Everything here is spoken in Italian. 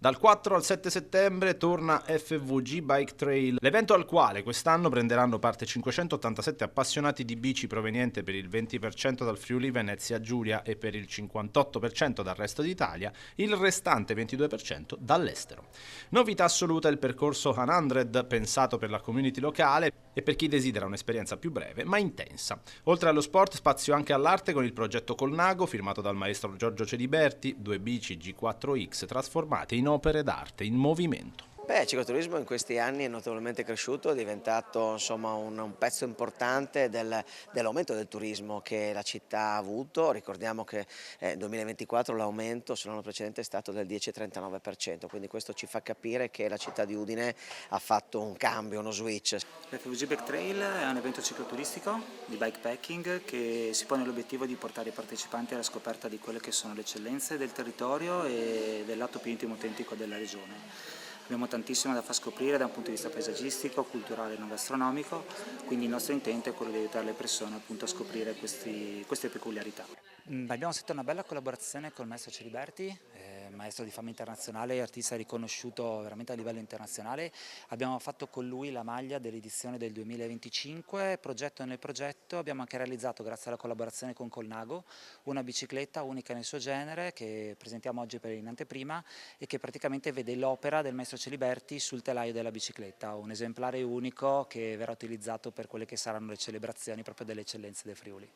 Dal 4 al 7 settembre torna FVG Bike Trail, l'evento al quale quest'anno prenderanno parte 587 appassionati di bici proveniente per il 20% dal Friuli Venezia Giulia e per il 58% dal resto d'Italia, il restante 22% dall'estero. Novità assoluta è il percorso 100, pensato per la community locale e per chi desidera un'esperienza più breve ma intensa. Oltre allo sport, spazio anche all'arte con il progetto Colnago, firmato dal maestro Giorgio Celiberti, due bici G4X trasformate in opere d'arte in movimento. Il cicloturismo in questi anni è notevolmente cresciuto, è diventato insomma, un pezzo importante dell'aumento del turismo che la città ha avuto. Ricordiamo che nel 2024 l'aumento sull'anno precedente è stato del 10,39%, quindi questo ci fa capire che la città di Udine ha fatto un cambio, uno switch. L'FVG Bike Trail è un evento cicloturistico di bikepacking che si pone l'obiettivo di portare i partecipanti alla scoperta di quelle che sono le eccellenze del territorio e del lato più intimo autentico della regione. Abbiamo tantissimo da far scoprire da un punto di vista paesaggistico, culturale e non gastronomico, quindi il nostro intento è quello di aiutare le persone appunto a scoprire queste peculiarità. Abbiamo fatto una bella collaborazione con il maestro Celiberti, maestro di fama internazionale e artista riconosciuto veramente a livello internazionale. Abbiamo fatto con lui la maglia dell'edizione del 2025, progetto nel progetto abbiamo anche realizzato, grazie alla collaborazione con Colnago, una bicicletta unica nel suo genere che presentiamo oggi in anteprima e che praticamente vede l'opera del maestro Celiberti sul telaio della bicicletta, un esemplare unico che verrà utilizzato per quelle che saranno le celebrazioni proprio delle eccellenze del Friuli.